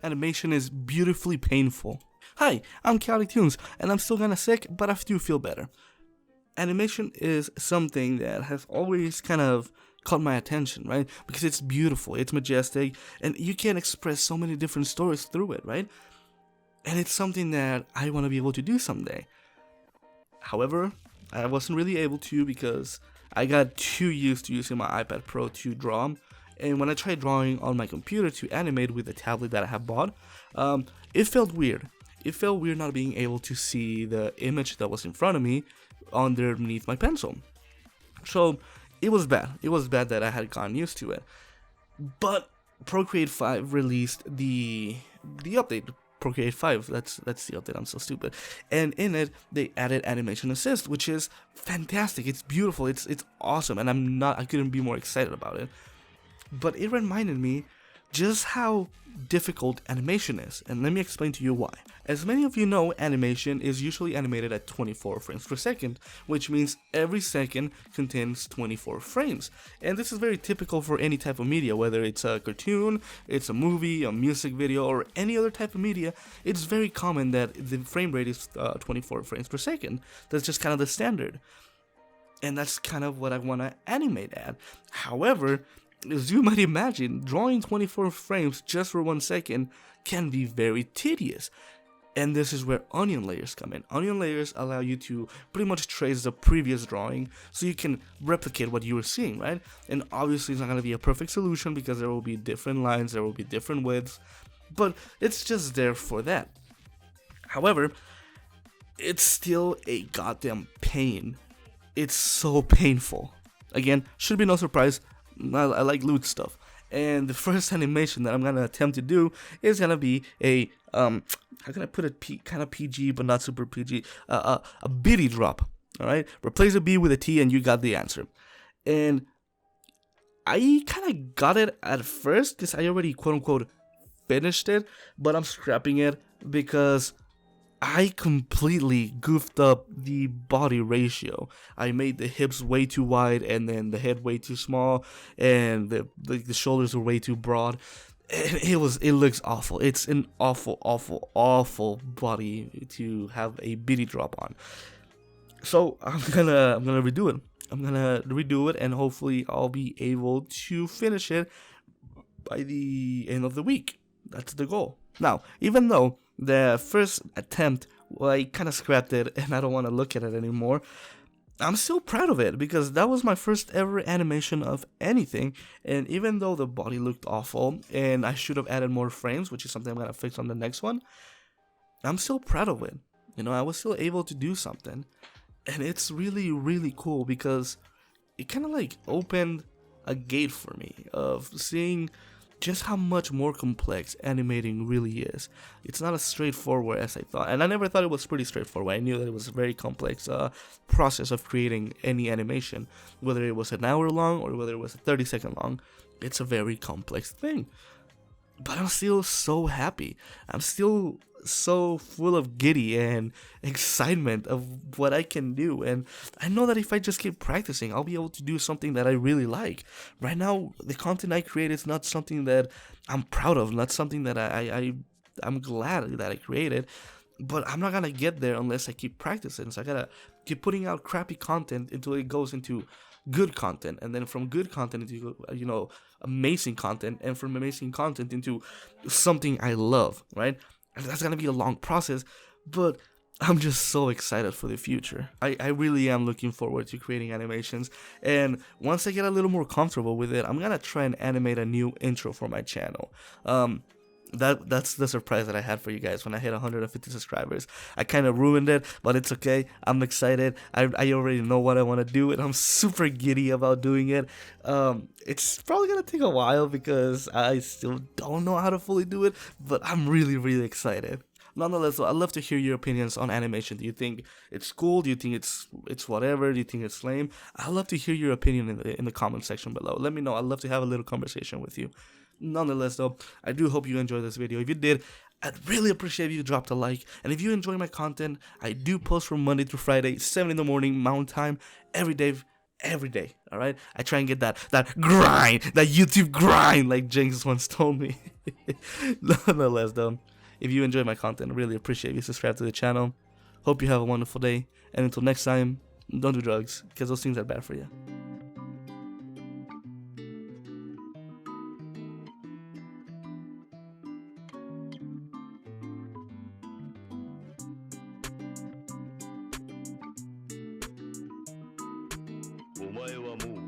Animation is beautifully painful. Hi, I'm Chaotic Tunes, and I'm still kinda sick, but I do feel better. Animation is something that has always kind of caught my attention, right? Because it's beautiful, it's majestic, and you can express so many different stories through it, right? And it's something that I want to be able to do someday. However, I wasn't really able to because I got too used to using my iPad Pro to draw. And when I tried drawing on my computer to animate with the tablet that I have bought, it felt weird. It felt weird not being able to see the image that was in front of me underneath my pencil. So it was bad. It was bad that I had gotten used to it. But Procreate 5 released the update. Procreate 5, that's the update. I'm so stupid. And in it, they added Animation Assist, which is fantastic. It's beautiful. It's awesome, and I couldn't be more excited about it. But it reminded me just how difficult animation is, and let me explain to you why. As many of you know, animation is usually animated at 24 frames per second, which means every second contains 24 frames. And this is very typical for any type of media, whether it's a cartoon, it's a movie, a music video, or any other type of media. It's very common that the frame rate is 24 frames per second. That's just kind of the standard. And that's kind of what I want to animate at. However, as you might imagine, drawing 24 frames just for 1 second can be very tedious. And this is where onion layers come in. Onion layers allow you to pretty much trace the previous drawing so you can replicate what you were seeing, right? And obviously it's not going to be a perfect solution because there will be different lines, there will be different widths, but it's just there for that. However, it's still a goddamn pain. It's so painful. Again, should be no surprise. I like loot stuff, and the first animation that I'm gonna attempt to do is gonna be a how can I put it, kind of PG but not super PG, a bitty drop. All right, replace a B with a T and you got the answer. And I kind of got it at first because I already quote unquote finished it, but I'm scrapping it because I completely goofed up the body ratio. I made the hips way too wide and then the head way too small, and the shoulders were way too broad. And it looks awful. It's an awful body to have a bitty drop on. So I'm gonna redo it. I'm gonna redo it, and hopefully I'll be able to finish it by the end of the week. That's the goal. Now, even though the first attempt, well, I kind of scrapped it and I don't want to look at it anymore, I'm still proud of it because that was my first ever animation of anything. And even though the body looked awful and I should have added more frames, which is something I'm going to fix on the next one, I'm still proud of it. You know, I was still able to do something. And it's really, really cool because it kind of like opened a gate for me of seeing just how much more complex animating really is. It's not as straightforward as I thought, and I never thought it was pretty straightforward. I knew that it was a very complex process of creating any animation, whether it was an hour long or whether it was 30-second long. It's a very complex thing, but I'm still so happy. I'm still so full of giddy and excitement of what I can do, and I know that if I just keep practicing, I'll be able to do something that I really like. Right now, the content I create is not something that I'm proud of, not something that I'm glad that I created, but I'm not gonna get there unless I keep practicing. So I gotta keep putting out crappy content until it goes into good content, and then from good content into, you know, amazing content, and from amazing content into something I love, right? And that's gonna be a long process, but I'm just so excited for the future. I really am looking forward to creating animations, and once I get a little more comfortable with it, I'm gonna try and animate a new intro for my channel. That's the surprise that I had for you guys when I hit 150 subscribers. I kind of ruined it, but it's okay. I'm excited. I already know what I want to do, and I'm super giddy about doing it. It's probably gonna take a while because I still don't know how to fully do it, but I'm really, really excited. Nonetheless, I'd love to hear your opinions on animation. Do you think it's cool? Do you think it's whatever? Do you think it's lame? I'd love to hear your opinion in the comment section below. Let me know. I'd love to have a little conversation with you. Nonetheless, though, I do hope you enjoyed this video. If you did, I'd really appreciate if you dropped a like. And if you enjoy my content, I do post from Monday through Friday, 7 in the morning, Mountain Time, every day, every day. All right, I try and get that grind, that YouTube grind, like Jinx once told me. Nonetheless, though, if you enjoy my content, I really appreciate you subscribe to the channel. Hope you have a wonderful day, and until next time, don't do drugs because those things are bad for you. Omae wa mou